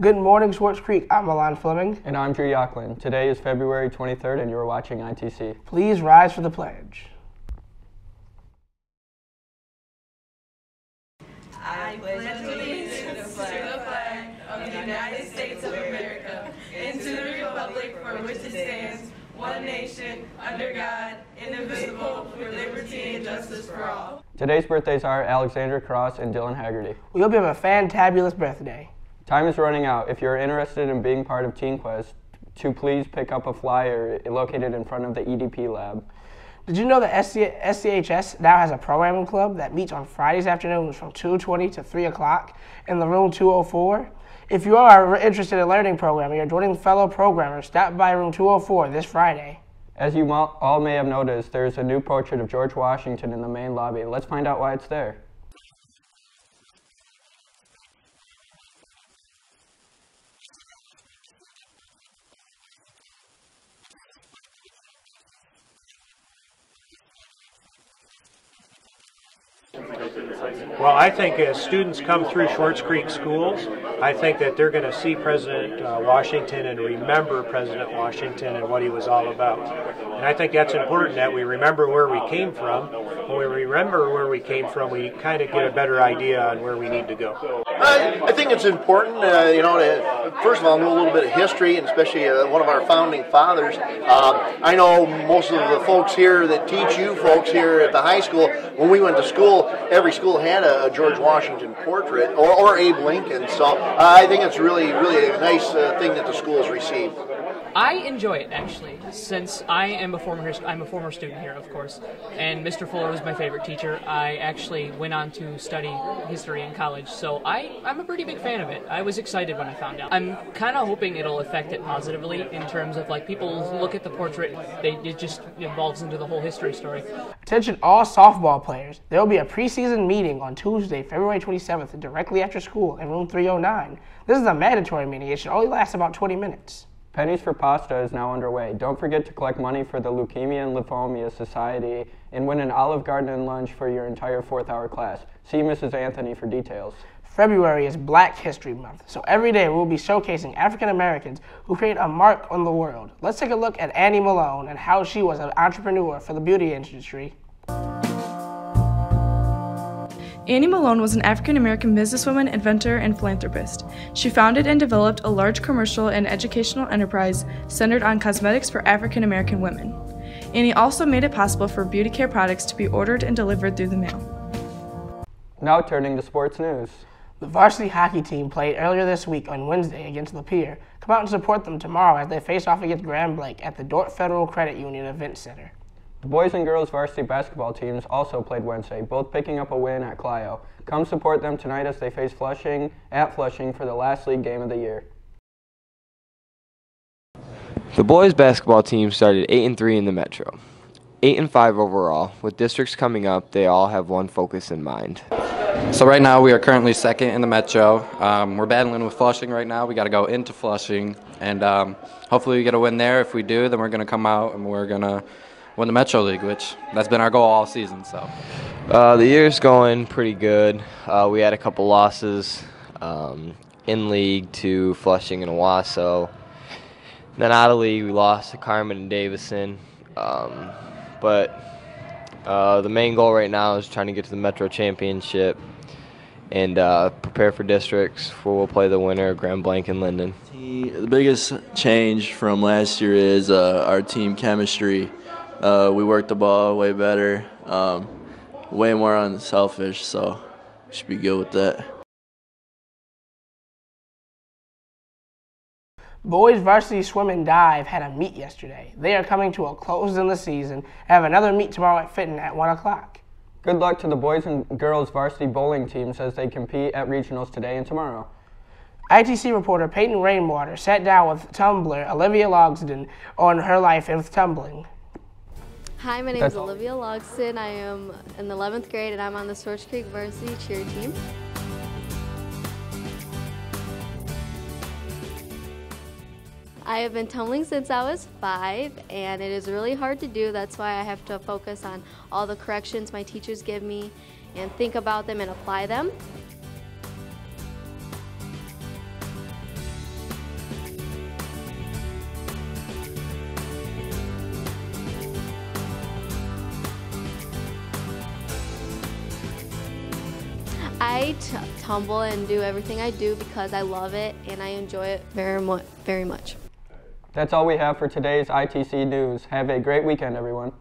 Good morning, Swartz Creek. I'm Milan Fleming. And I'm Drew Yocklin. Today is February 23rd, and you're watching ITC. Please rise for the pledge. I pledge allegiance to the flag of the United States of America and to the republic for which it stands, one nation, under God, indivisible, with liberty and justice for all. Today's birthdays are Alexandra Cross and Dylan Haggerty. We hope you have a fantabulous birthday. Time is running out. If you're interested in being part of Teen Quest, to please pick up a flyer located in front of the EDP lab. Did you know that SCHS now has a programming club that meets on Fridays afternoons from 2:20 to 3 o'clock in the room 204? If you are interested in learning programming or joining fellow programmers, stop by room 204 this Friday. As you all may have noticed, there's a new portrait of George Washington in the main lobby. Let's find out why it's there. Well, I think as students come through Swartz Creek schools, I think that they're going to see President Washington and remember President Washington and what he was all about. And I think that's important that we remember where we came from. When we remember where we came from, we kind of get a better idea on where we need to go. I think it's important, to first of all know a little bit of history, and especially one of our founding fathers. I know most of the folks here that teach you folks here at the high school, when we went to school, every school had a George Washington portrait or Abe Lincoln. So I think it's really a nice thing that the schools receive. I enjoy it, actually, since I'm a former student here, of course, and Mr. Fuller was my favorite teacher. I actually went on to study history in college, so I'm a pretty big fan of it. I was excited when I found out. I'm kind of hoping it'll affect it positively in terms of, like, people look at the portrait, it just evolves into the whole history story. Attention all softball players. There will be a preseason meeting on Tuesday, February 27th, directly after school in room 309. This is a mandatory meeting. It should only last about 20 minutes. Pennies for Pasta is now underway. Don't forget to collect money for the Leukemia and Lymphoma Society and win an Olive Garden and lunch for your entire 4th-hour class. See Mrs. Anthony for details. February is Black History Month, so every day we'll be showcasing African Americans who create a mark on the world. Let's take a look at Annie Malone and how she was an entrepreneur for the beauty industry. Annie Malone was an African-American businesswoman, inventor, and philanthropist. She founded and developed a large commercial and educational enterprise centered on cosmetics for African-American women. Annie also made it possible for beauty care products to be ordered and delivered through the mail. Now turning to sports news. The varsity hockey team played earlier this week on Wednesday against Lapeer. Come out and support them tomorrow as they face off against Grand Blanc at the Dordt Federal Credit Union Event Center. The boys and girls varsity basketball teams also played Wednesday, both picking up a win at Clio. Come support them tonight as they face Flushing at Flushing for the last league game of the year. The boys basketball team started 8-3 in the Metro, 8-5 overall. With districts coming up, they all have one focus in mind. So right now we are currently 2nd in the Metro. We're battling with Flushing right now. We got to go into Flushing, and hopefully we get a win there. If we do, then we're going to come out and we're going to win the Metro League, which that's been our goal all season. So the year's going pretty good. We had a couple losses in league to Flushing and Owasso. Then out of league, we lost to Carmen and Davison. But the main goal right now is trying to get to the Metro Championship and prepare for districts, where we'll play the winner, Grand Blanc and Linden. The biggest change from last year is our team chemistry. We work the ball way better, way more unselfish, so we should be good with that. Boys varsity swim and dive had a meet yesterday. They are coming to a close in the season and have another meet tomorrow at Fitton at 1 o'clock. Good luck to the boys and girls varsity bowling teams as they compete at regionals today and tomorrow. ITC reporter Peyton Rainwater sat down with tumbler Olivia Logsden on her life with tumbling. Hi, my name is Olivia Logsden. I am in the 11th grade and I'm on the Swartz Creek varsity cheer team. I have been tumbling since I was 5, and it is really hard to do. That's why I have to focus on all the corrections my teachers give me and think about them and apply them. I tumble and do everything I do because I love it and I enjoy it very much. That's all we have for today's ITC News. Have a great weekend, everyone.